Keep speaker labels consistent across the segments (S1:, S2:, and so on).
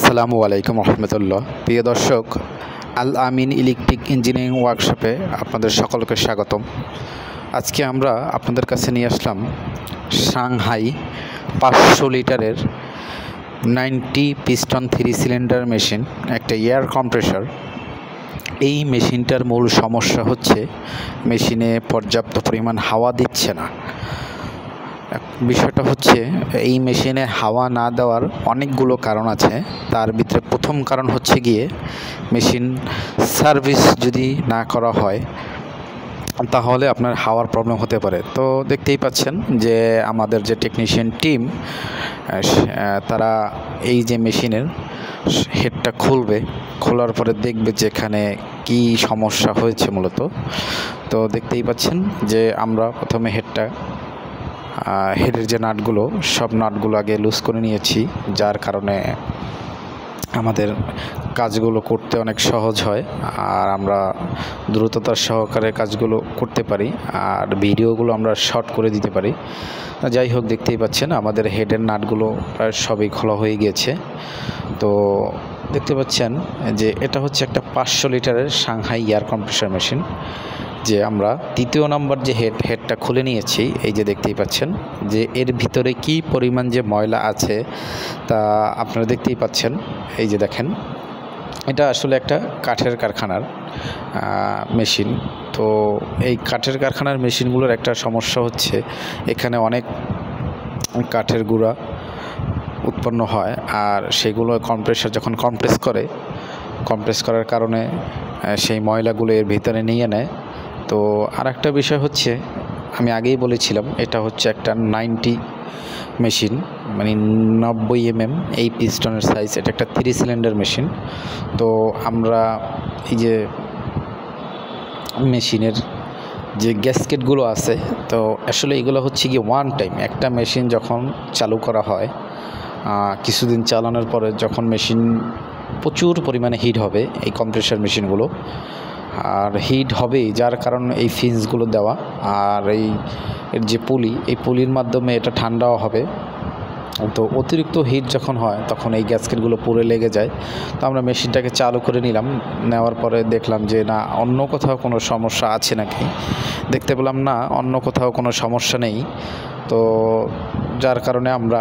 S1: আসসালামু আলাইকুম রহমতুল্লাহ। প্রিয় দর্শক, আল আমিন ইলেকট্রিক ইঞ্জিনিয়ারিং ওয়ার্কশপে আপনাদের সকলকে স্বাগতম। আজকে আমরা আপনাদের কাছে নিয়ে আসলাম সাংহাই 500 লিটারের 90 পিস্টন 3 সিলিন্ডার মেশিন, একটা এয়ার কম্প্রেসর। এই মেশিনটার মূল সমস্যা হচ্ছে মেশিনে পর্যাপ্ত পরিমাণ হাওয়া দিচ্ছে না। বিষয়টা হচ্ছে এই মেশিনে হাওয়া না দেওয়ার অনেকগুলো কারণ আছে। তার ভিতরে প্রথম কারণ হচ্ছে গিয়ে মেশিন সার্ভিস যদি না করা হয় তাহলে আপনার হাওয়ার প্রবলেম হতে পারে। তো দেখতেই পাচ্ছেন যে আমাদের যে টেকনিশিয়ান টিম তারা এই যে মেশিনের হেডটা খুলবে, খোলার পরে দেখবে যে এখানে কী সমস্যা হয়েছে মূলত। তো দেখতেই পাচ্ছেন যে আমরা প্রথমে হেডের যে নাটগুলো, সব নাটগুলো আগে লুজ করে নিয়েছি, যার কারণে আমাদের কাজগুলো করতে অনেক সহজ হয় আর আমরা দ্রুততার সহকারে কাজগুলো করতে পারি আর ভিডিওগুলো আমরা শর্ট করে দিতে পারি। যাই হোক, দেখতেই পাচ্ছেন আমাদের হেডের নাটগুলো প্রায় সবই খোলা হয়ে গিয়েছে। তো দেখতে পাচ্ছেন যে এটা হচ্ছে একটা 500 লিটারের সাংহাই এয়ার কম্প্রেসর মেশিন। যে আমরা তৃতীয় নাম্বার যে হেডটা খুলে নিয়েছি, এই যে দেখতেই পাচ্ছেন যে এর ভিতরে কি পরিমাণ যে ময়লা আছে তা আপনারা দেখতেই পাচ্ছেন। এই যে দেখেন, এটা আসলে একটা কাঠের কারখানার মেশিন। তো এই কাঠের কারখানার মেশিনগুলোর একটা সমস্যা হচ্ছে এখানে অনেক কাঠের গুঁড়া উৎপন্ন হয় আর সেগুলো কম্প্রেসর যখন কম্প্রেস করার কারণে সেই ময়লাগুলো এর ভিতরে নিয়ে নেয়। তো আর একটা বিষয় হচ্ছে, আমি আগেই বলেছিলাম এটা হচ্ছে একটা 90 মেশিন, মানে 90 এই পিস্টনের সাইজ। এটা একটা 3 সিলিন্ডার মেশিন। তো আমরা এই যে মেশিনের যে গ্যাসকেটগুলো আছে, তো আসলে এগুলো হচ্ছে কি ওয়ান টাইম। একটা মেশিন যখন চালু করা হয়, কিছুদিন চালানোর পরে যখন মেশিন প্রচুর পরিমাণে হিট হবে, এই কম্প্রেসর মেশিনগুলো আর হিট হবেই, যার কারণে এই ফিন্সগুলো দেওয়া আর এর যে পুলি, এই পুলির মাধ্যমে এটা ঠান্ডাও হবে। তো অতিরিক্ত হিট যখন হয় তখন এই গ্যাসকেটগুলো পুড়ে লেগে যায়। তো আমরা মেশিনটাকে চালু করে নিলাম, নেওয়ার পরে দেখলাম যে না, অন্য কোথাও কোনো সমস্যা আছে নাকি। দেখতে পেলাম না, অন্য কোথাও কোনো সমস্যা নেই। তো যার কারণে আমরা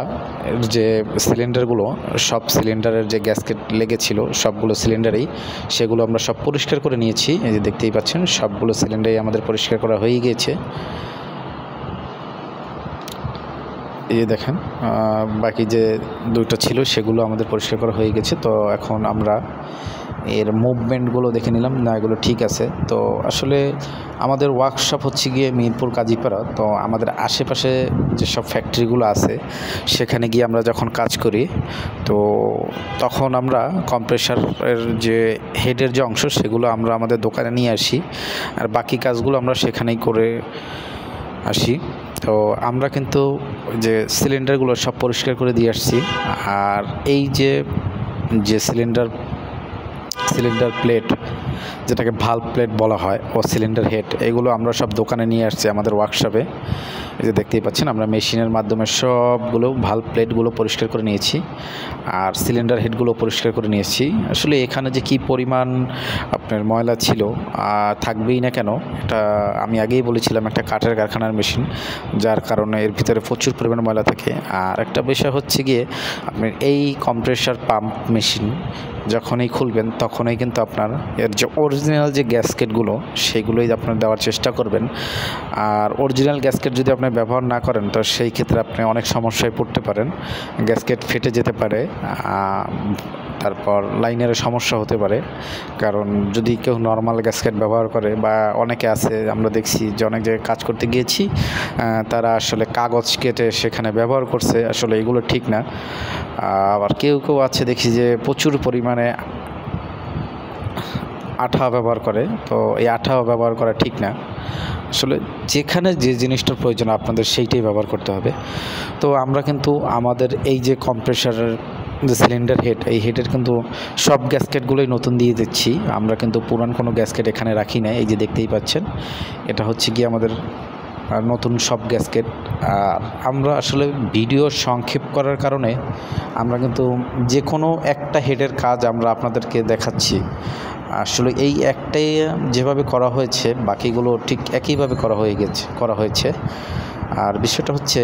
S1: যে সিলিন্ডারগুলো, সব সিলিন্ডারের যে গ্যাসকেট লেগেছিল সবগুলো সিলিন্ডারেই, সেগুলো আমরা সব পরিষ্কার করে নিয়েছি। এই যে দেখতেই পাচ্ছেন সবগুলো সিলিন্ডারই আমাদের পরিষ্কার করা হয়ে গিয়েছে। এই দেখেন, বাকি যে দুটো ছিল সেগুলো আমাদের পরিষ্কার করা হয়ে গেছে। তো এখন আমরা এর মুভমেন্টগুলো দেখে নিলাম, না এগুলো ঠিক আছে। তো আসলে আমাদের ওয়ার্কশপ হচ্ছে গিয়ে মিরপুর কাজীপাড়া। তো আমাদের আশেপাশে যেসব ফ্যাক্টরিগুলো আছে সেখানে গিয়ে আমরা যখন কাজ করি, তো তখন আমরা কম্প্রেসরের যে হেডের যে অংশ সেগুলো আমরা আমাদের দোকানে নিয়ে আসি আর বাকি কাজগুলো আমরা সেখানেই করে আসি। তো আমরা কিন্তু যে সিলিন্ডারগুলো সব পরিষ্কার করে দিয়ে আসছি আর এই যে সিলিন্ডার প্লেট, যেটাকে ভালভ প্লেট বলা হয়, ও সিলিন্ডার হেড, এগুলো আমরা সব দোকানে নিয়ে আসছি আমাদের ওয়ার্কশপে। এই যে দেখতেই পাচ্ছেন আমরা মেশিনের মাধ্যমে সবগুলো ভালভ প্লেটগুলো পরিষ্কার করে নিয়েছি আর সিলিন্ডার হেডগুলো পরিষ্কার করে নিয়েছি। আসলে এখানে যে কি পরিমাণ আপনার ময়লা ছিল থাকবেই না কেন, এটা আমি আগেই বলেছিলাম একটা কাঠের কারখানার মেশিন, যার কারণে এর ভিতরে প্রচুর পরিমাণ ময়লা থাকে। আর একটা বিষয় হচ্ছে গিয়ে আপনার এই কম্প্রেসর পাম্প মেশিন যখনই খুলবেন তখনই কিন্তু আপনার এর যে অরিজিনাল যে গ্যাসকেটগুলো সেগুলোই আপনার দেওয়ার চেষ্টা করবেন। আর অরিজিনাল গ্যাসকেট যদি আপনি ব্যবহার না করেন তো সেই ক্ষেত্রে আপনি অনেক সমস্যায় পড়তে পারেন। গ্যাসকেট ফেটে যেতে পারে, তারপর লাইনের সমস্যা হতে পারে। কারণ যদি কেউ নর্মাল গ্যাসকেট ব্যবহার করে, বা অনেকে আছে আমরা দেখছি যে অনেক জায়গায় কাজ করতে গিয়েছি তারা আসলে কাগজ কেটে সেখানে ব্যবহার করছে, আসলে এগুলো ঠিক না। আবার কেউ আছে দেখি যে প্রচুর পরিমাণে আঠা ব্যবহার করে, তো এই আঠাও ব্যবহার করা ঠিক না। আসলে যেখানে যে জিনিসটার প্রয়োজন আপনাদের সেইটাই ব্যবহার করতে হবে। তো আমরা কিন্তু আমাদের এই যে কম্প্রেসরের যে সিলিন্ডার হেড, এই হেডের কিন্তু সব গ্যাসকেটগুলোই নতুন দিয়ে দিচ্ছি। আমরা কিন্তু পুরান কোনো গ্যাসকেট এখানে রাখি না। এই যে দেখতেই পাচ্ছেন, এটা হচ্ছে কি আমাদের নতুন সব গ্যাসকেট। আর আমরা আসলে ভিডিও সংক্ষেপ করার কারণে আমরা কিন্তু যে কোনো একটা হেডের কাজ আমরা আপনাদেরকে দেখাচ্ছি। আসলে এই একটাই যেভাবে করা হয়েছে বাকিগুলো ঠিক একইভাবে করা হয়েছে। আর বিষয়টা হচ্ছে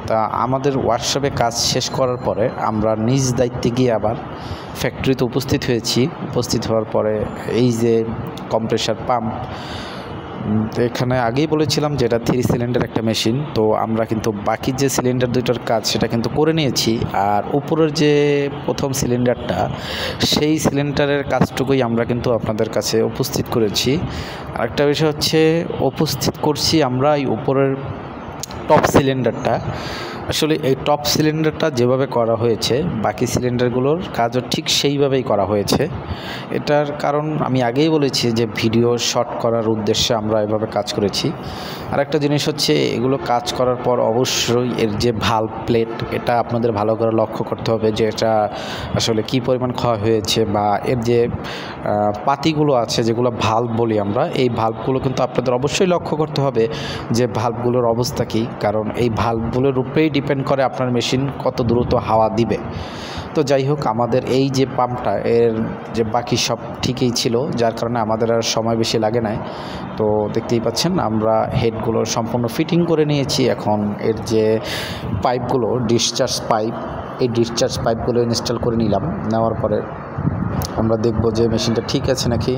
S1: তা আমাদের ওয়ার্কশপে কাজ শেষ করার পরে আমরা নিজ দায়িত্বে গিয়ে আবার ফ্যাক্টরিতে উপস্থিত হওয়ার পরে এই যে কম্প্রেসার পাম্প, এখানে আগেই বলেছিলাম যে এটা 3 সিলিন্ডার একটা মেশিন। তো আমরা কিন্তু বাকি যে সিলিন্ডার দুইটার কাজ সেটা কিন্তু করে নিয়েছি। আর উপরের যে প্রথম সিলিন্ডারটা সেই সিলিন্ডারের কাজটুকুই আমরা কিন্তু আপনাদের কাছে উপস্থিত করেছি। আরেকটা বিষয় হচ্ছে উপস্থিত করছি আমরা এই উপরের টপ সিলিন্ডারটা। আসলে এই টপ সিলিন্ডারটা যেভাবে করা হয়েছে বাকি সিলিন্ডারগুলোর কাজও ঠিক সেইভাবেই করা হয়েছে। এটার কারণ আমি আগেই বলেছি যে ভিডিও শর্ট করার উদ্দেশ্যে আমরা এভাবে কাজ করেছি। আর একটা জিনিস হচ্ছে এগুলো কাজ করার পর অবশ্যই এর যে ভালভ প্লেট এটা আপনাদের ভালো করে লক্ষ্য করতে হবে যে এটা আসলে কী পরিমাণ ক্ষয় হয়েছে, বা এর যে পাতিগুলো আছে যেগুলো ভালভ বলি আমরা, এই ভালভগুলো কিন্তু আপনাদের অবশ্যই লক্ষ্য করতে হবে যে ভালভগুলোর অবস্থা কী, কারণ এই ভালভগুলোর উপরেই ডিপেন্ড করে আপনার মেশিন কত দ্রুত হাওয়া দিবে। তো যাই হোক, আমাদের এই যে পাম্পটা এর যে বাকি সব ঠিকই ছিল, যার কারণে আমাদের আর সময় বেশি লাগে নাই। তো দেখতেই পাচ্ছেন আমরা হেডগুলো সম্পূর্ণ ফিটিং করে নিয়েছি। এখন এর যে পাইপগুলো ডিসচার্জ পাইপ, এই ডিসচার্জ পাইপগুলো ইনস্টল করে নিলাম। নেওয়ার পরে আমরা দেখব যে মেশিনটা ঠিক আছে নাকি।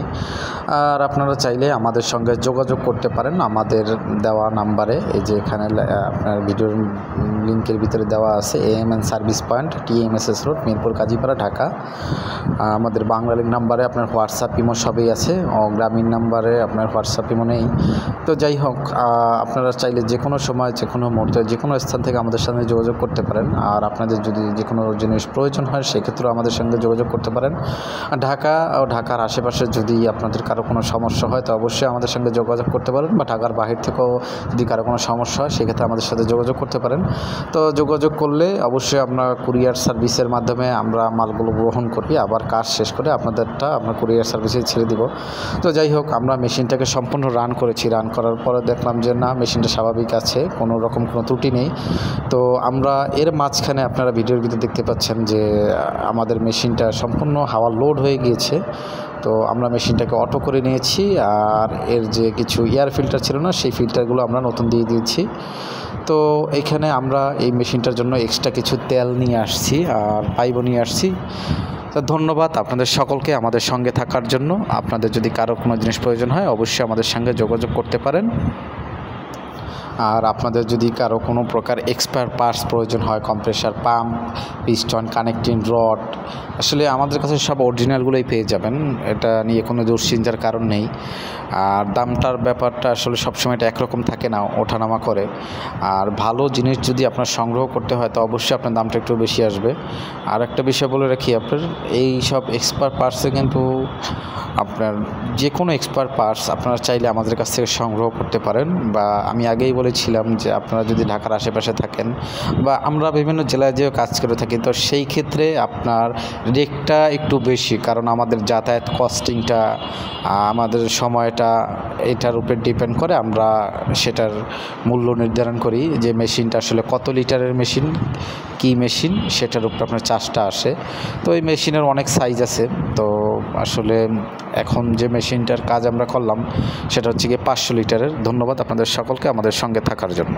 S1: আর আপনারা চাইলে আমাদের সঙ্গে যোগাযোগ করতে পারেন আমাদের দেওয়া নাম্বারে। এই যে এখানে আপনার ভিডিওর লিঙ্কের ভিতরে দেওয়া আছে AMN service point, TMSS road, Mirpur Kazipara, Dhaka. আমাদের বাংলালিংক নাম্বারে আপনার হোয়াটসঅ্যাপ ইমো সবই আছে, ও গ্রামীণ নাম্বারে আপনার হোয়াটসঅ্যাপ ইমো নেই। তো যাই হোক, আপনারা চাইলে যে কোনো সময় যে কোনো মুহূর্তে যে কোনো স্থান থেকে আমাদের সঙ্গে যোগাযোগ করতে পারেন। আর আপনাদের যদি যে কোনো জিনিস প্রয়োজন হয় সেক্ষেত্রেও আমাদের সঙ্গে যোগাযোগ করতে পারেন। ঢাকা ও ঢাকার আশেপাশে যদি আপনাদের কারো কোনো সমস্যা হয় তো অবশ্যই আমাদের সঙ্গে যোগাযোগ করতে পারেন, বা ঢাকার বাহির থেকেও যদি কারো কোনো সমস্যা হয় সেক্ষেত্রে আমাদের সাথে যোগাযোগ করতে পারেন। তো যোগাযোগ করলে অবশ্যই আমরা কুরিয়ার সার্ভিসের মাধ্যমে আমরা মালগুলো গ্রহণ করি, আবার কাজ শেষ করে আপনাদেরটা আমরা কুরিয়ার সার্ভিসে ছেড়ে দিব। তো যাই হোক, আমরা মেশিনটাকে সম্পূর্ণ রান করেছি। রান করার পরে দেখলাম যে না, মেশিনটা স্বাভাবিক আছে, কোনো রকম কোনো ত্রুটি নেই। তো আমরা এর মাঝখানে আপনারা ভিডিওর ভিতরে দেখতে পাচ্ছেন যে আমাদের মেশিনটা সম্পূর্ণ হাওয়া লোড হয়ে গিয়েছে। তো আমরা মেশিনটাকে অটো করে নিয়েছি, আর এর যে কিছু এয়ার ফিল্টার ছিল না সেই ফিল্টারগুলো আমরা নতুন দিয়ে দিয়েছি। তো এখানে আমরা এই মেশিনটার জন্য এক্সট্রা কিছু তেল নিয়ে আসছি আর পাইপও নিয়ে আসছি। তো ধন্যবাদ আপনাদের সকলকে আমাদের সঙ্গে থাকার জন্য। আপনাদের যদি কারো কোনো জিনিস প্রয়োজন হয় অবশ্যই আমাদের সঙ্গে যোগাযোগ করতে পারেন। আর আপনাদের যদি কারো কোনো প্রকার এক্সপায়ার পার্টস প্রয়োজন হয়, compressor pump, piston, connecting rod, আসলে আমাদের কাছে সব অরিজিনালগুলোই পেয়ে যাবেন। এটা নিয়ে কোনো দুশ্চিন্তার কারণ নেই। আর দামটার ব্যাপারটা আসলে সবসময় এটা একরকম থাকে না, ওঠানামা করে। আর ভালো জিনিস যদি আপনার সংগ্রহ করতে হয় তো অবশ্যই আপনার দামটা একটু বেশি আসবে। আর একটা বিষয় বলে রাখি, আপনার এই সব এক্সপায়ার পার্টসে কিন্তু আপনার যে কোনো এক্সপায়ার পার্টস আপনারা চাইলে আমাদের কাছ থেকে সংগ্রহ করতে পারেন। বা আমি আগেই বলেছিলাম যে আপনারা যদি ঢাকার আশেপাশে থাকেন বা আমরা বিভিন্ন জেলায় যেও কাজ করে থাকি, তো সেই ক্ষেত্রে আপনার রেটটা একটু বেশি, কারণ আমাদের যাতায়াত কস্টিংটা, আমাদের সময়টা এটার উপর ডিপেন্ড করে। আমরা সেটার মূল্য নির্ধারণ করি যে মেশিনটা আসলে কত লিটারের মেশিন, কি মেশিন, সেটার উপর আপনার চার্জটা আসে। তো এই মেশিনের অনেক সাইজ আছে। তো আসলে এখন যে মেশিনটার কাজ আমরা করলাম সেটা হচ্ছে গিয়ে 500 লিটারের। ধন্যবাদ আপনাদের সকলকে আমাদের সঙ্গে থাকার জন্য।